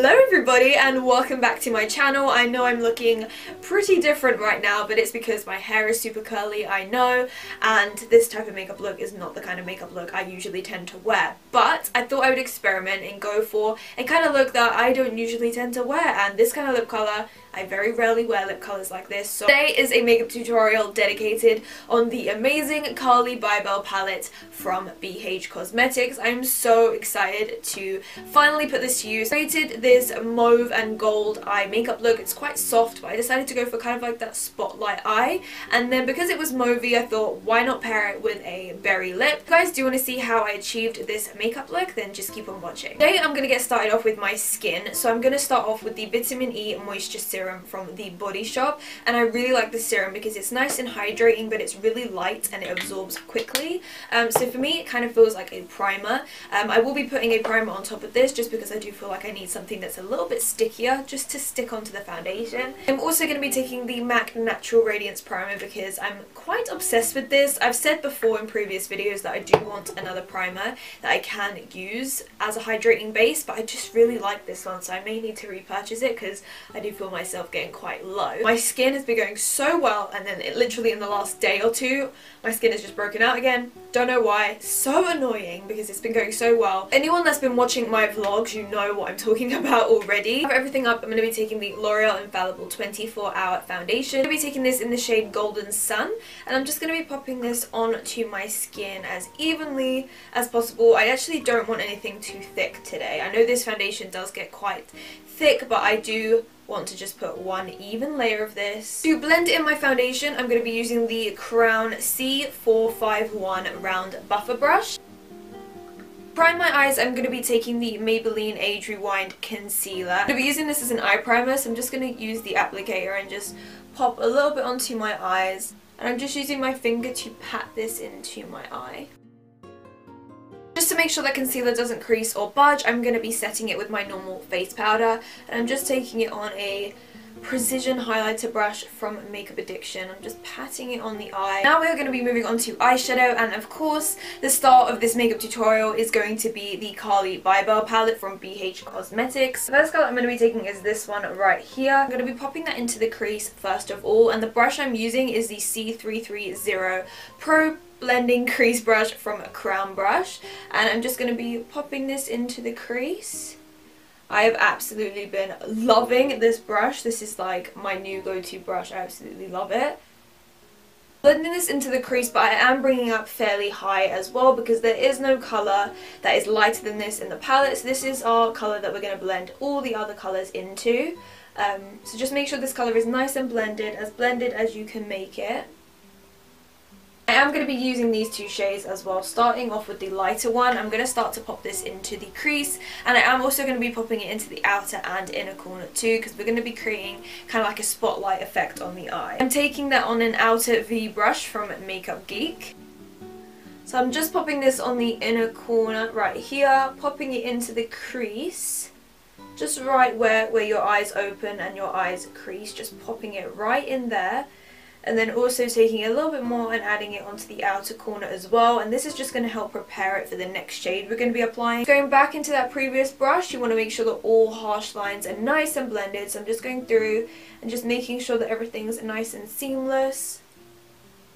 Hello everybody and welcome back to my channel. I know I'm looking pretty different right now, but it's because my hair is super curly, I know, and this type of makeup look is not the kind of makeup look I usually tend to wear. But I thought I would experiment and go for a kind of look that I don't usually tend to wear, and this kind of lip colour, I very rarely wear lip colours like this. So today is a makeup tutorial dedicated on the amazing Carli Bybel palette from BH Cosmetics. I'm so excited to finally put this to use. I created this mauve and gold eye makeup look. It's quite soft, but I decided to go for kind of like that spotlight eye. And then because it was mauvey, I thought why not pair it with a berry lip. If you guys do want to see how I achieved this makeup look, then just keep on watching. Today I'm going to get started off with my skin. So I'm going to start off with the Vitamin E Moisture Serum from the Body Shop, and I really like the serum because it's nice and hydrating, but it's really light and it absorbs quickly. So for me it kind of feels like a primer. I will be putting a primer on top of this just because I do feel like I need something that's a little bit stickier just to stick onto the foundation. I'm also going to be taking the MAC Natural Radiance Primer because I'm quite obsessed with this. I've said before in previous videos that I do want another primer that I can use as a hydrating base, but I just really like this one, so I may need to repurchase it because I do feel myself getting quite low. My skin has been going so well, and then it literally in the last day or two my skin has just broken out again. Don't know why. So annoying because it's been going so well. Anyone that's been watching my vlogs, you know what I'm talking about already. I have everything up. I'm going to be taking the L'Oreal Infallible 24-Hour Foundation. I'm going to be taking this in the shade Golden Sun, and I'm just going to be popping this onto my skin as evenly as possible. I actually don't want anything too thick today. I know this foundation does get quite thick, but I do want to just put one even layer of this. To blend in my foundation, I'm going to be using the Crown C451 Round Buffer Brush. To prime my eyes, I'm going to be taking the Maybelline Age Rewind Concealer. I'm going to be using this as an eye primer, so I'm just going to use the applicator and just pop a little bit onto my eyes. And I'm just using my finger to pat this into my eye. Just to make sure that concealer doesn't crease or budge, I'm going to be setting it with my normal face powder, and I'm just taking it on a precision highlighter brush from Makeup Addiction. I'm just patting it on the eye. Now we're going to be moving on to eyeshadow, and of course the start of this makeup tutorial is going to be the Carli Bybel palette from BH Cosmetics. The first color I'm going to be taking is this one right here. I'm going to be popping that into the crease first of all, and the brush I'm using is the C330 Pro Blending Crease Brush from Crown Brush, and I'm just going to be popping this into the crease. I have absolutely been loving this brush. This is like my new go-to brush. I absolutely love it. Blending this into the crease, but I am bringing up fairly high as well because there is no colour that is lighter than this in the palette. So this is our colour that we're going to blend all the other colours into. So just make sure this colour is nice and blended as you can make it. I am going to be using these two shades as well, starting off with the lighter one. I'm going to start to pop this into the crease, and I am also going to be popping it into the outer and inner corner too, because we're going to be creating kind of like a spotlight effect on the eye. I'm taking that on an outer V brush from Makeup Geek. So I'm just popping this on the inner corner right here, popping it into the crease, just right where your eyes open and your eyes crease, just popping it right in there. And then also taking a little bit more and adding it onto the outer corner as well. And this is just going to help prepare it for the next shade we're going to be applying. Going back into that previous brush, you want to make sure that all harsh lines are nice and blended. So I'm just going through and just making sure that everything's nice and seamless.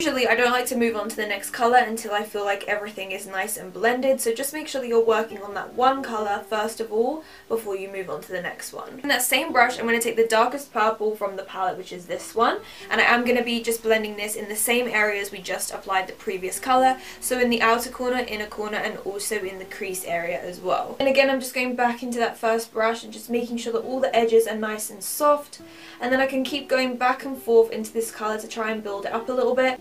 Usually I don't like to move on to the next colour until I feel like everything is nice and blended, so just make sure that you're working on that one colour first of all before you move on to the next one. In that same brush I'm going to take the darkest purple from the palette, which is this one, and I am going to be just blending this in the same areas we just applied the previous colour, so in the outer corner, inner corner, and also in the crease area as well. And again I'm just going back into that first brush and just making sure that all the edges are nice and soft, and then I can keep going back and forth into this colour to try and build it up a little bit.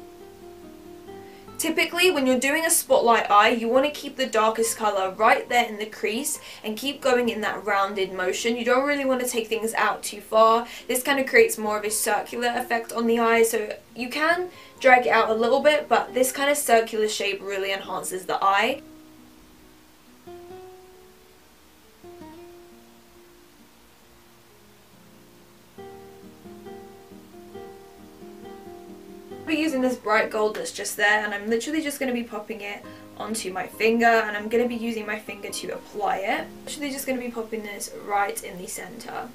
Typically, when you're doing a spotlight eye, you want to keep the darkest colour right there in the crease and keep going in that rounded motion. You don't really want to take things out too far. This kind of creates more of a circular effect on the eye, so you can drag it out a little bit, but this kind of circular shape really enhances the eye. We're using this bright gold that's just there, and I'm literally just going to be popping it onto my finger, and I'm going to be using my finger to apply it. Actually just going to be popping this right in the center.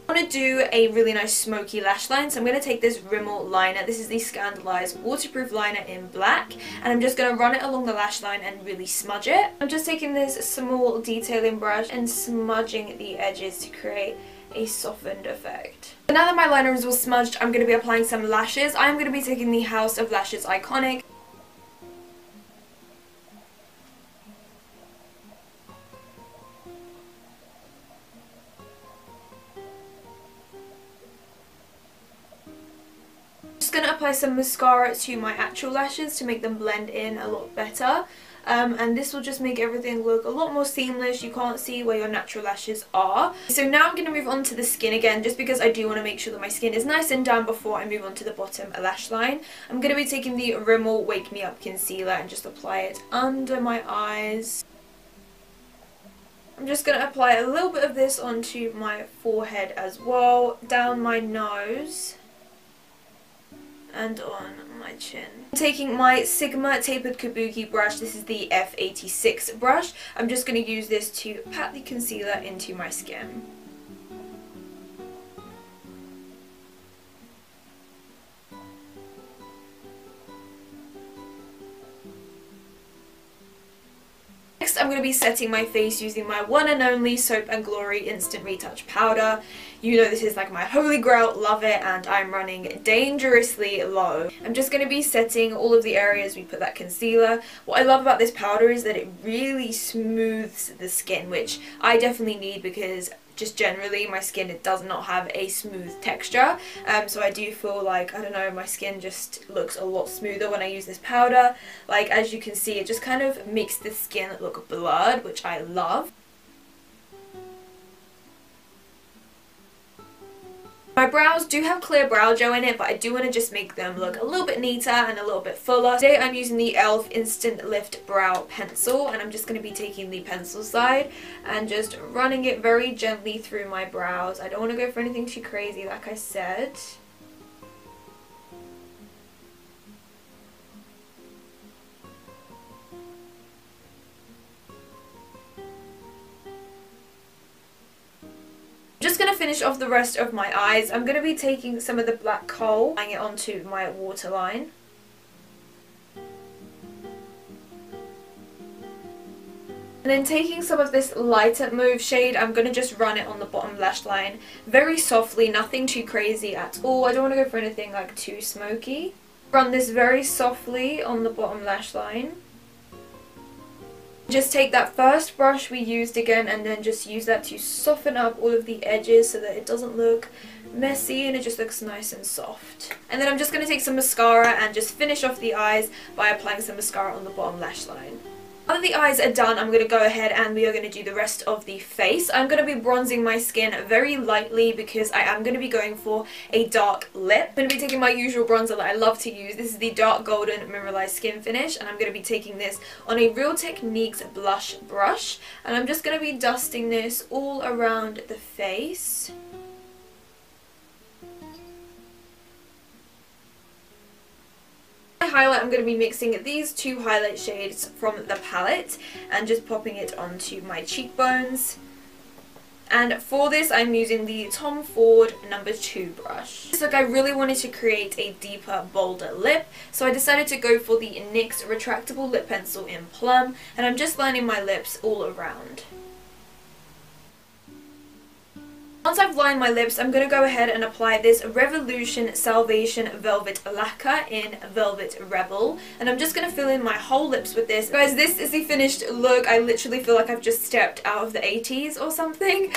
I want to do a really nice smoky lash line, so I'm going to take this Rimmel liner. This is the Scandalized waterproof liner in black, and I'm just going to run it along the lash line and really smudge it. I'm just taking this small detailing brush and smudging the edges to create a softened effect. So now that my liner is all smudged, I'm going to be applying some lashes. I'm going to be taking the House of Lashes Iconic. Going to apply some mascara to my actual lashes to make them blend in a lot better, and this will just make everything look a lot more seamless. You can't see where your natural lashes are. So now I'm going to move on to the skin again, just because I do want to make sure that my skin is nice and done before I move on to the bottom lash line. I'm going to be taking the Rimmel Wake Me Up concealer and just apply it under my eyes. I'm just going to apply a little bit of this onto my forehead as well, down my nose, and on my chin. I'm taking my Sigma Tapered Kabuki brush. This is the F86 brush. I'm just going to use this to pat the concealer into my skin. Next, I'm going to be setting my face using my one and only Soap & Glory Instant Retouch Powder. You know this is like my holy grail, love it, and I'm running dangerously low. I'm just going to be setting all of the areas we put that concealer. What I love about this powder is that it really smooths the skin, which I definitely need because just generally my skin, it does not have a smooth texture, so I do feel like, I don't know, my skin just looks a lot smoother when I use this powder. Like, as you can see, it just kind of makes the skin look blurred, which I love. My brows do have clear brow gel in it, but I do want to just make them look a little bit neater and a little bit fuller. Today I'm using the e.l.f. Instant Lift Brow Pencil, and I'm just going to be taking the pencil side and just running it very gently through my brows. I don't want to go for anything too crazy, like I said. Just going to finish off the rest of my eyes. I'm going to be taking some of the black coal, applying it onto my waterline. And then taking some of this lighter mauve shade, I'm going to just run it on the bottom lash line very softly, nothing too crazy at all. I don't want to go for anything like too smoky. Run this very softly on the bottom lash line. Just take that first brush we used again and then just use that to soften up all of the edges so that it doesn't look messy and it just looks nice and soft. And then I'm just going to take some mascara and just finish off the eyes by applying some mascara on the bottom lash line. Now that the eyes are done, I'm going to go ahead and we are going to do the rest of the face. I'm going to be bronzing my skin very lightly because I am going to be going for a dark lip. I'm going to be taking my usual bronzer that I love to use. This is the Dark Golden Mineralized Skin Finish, and I'm going to be taking this on a Real Techniques blush brush. And I'm just going to be dusting this all around the face. Highlight, I'm going to be mixing these two highlight shades from the palette and just popping it onto my cheekbones. And for this I'm using the Tom Ford No. 2 brush. So I really wanted to create a deeper, bolder lip, so I decided to go for the NYX retractable lip pencil in Plum, and I'm just lining my lips all around. Once I've lined my lips, I'm going to go ahead and apply this Revolution Salvation Velvet Lacquer in Velvet Rebel. And I'm just going to fill in my whole lips with this. Guys, this is the finished look. I literally feel like I've just stepped out of the 80s or something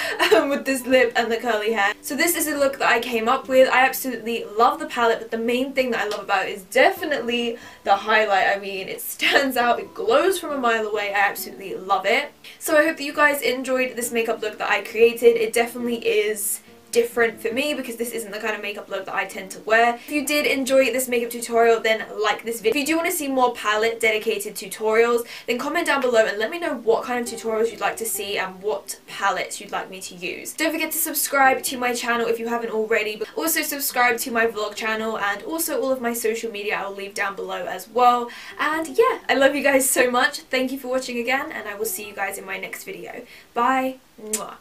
with this lip and the curly hair. So this is the look that I came up with. I absolutely love the palette, but the main thing that I love about it is definitely the highlight. I mean, it stands out, it glows from a mile away. I absolutely love it. So I hope that you guys enjoyed this makeup look that I created. It definitely is different for me because this isn't the kind of makeup look that I tend to wear. If you did enjoy this makeup tutorial, then like this video. If you do want to see more palette dedicated tutorials, then comment down below and let me know what kind of tutorials you'd like to see and what palettes you'd like me to use. Don't forget to subscribe to my channel if you haven't already, but also subscribe to my vlog channel and also all of my social media I'll leave down below as well. And yeah, I love you guys so much. Thank you for watching again, and I will see you guys in my next video. Bye! Mwah.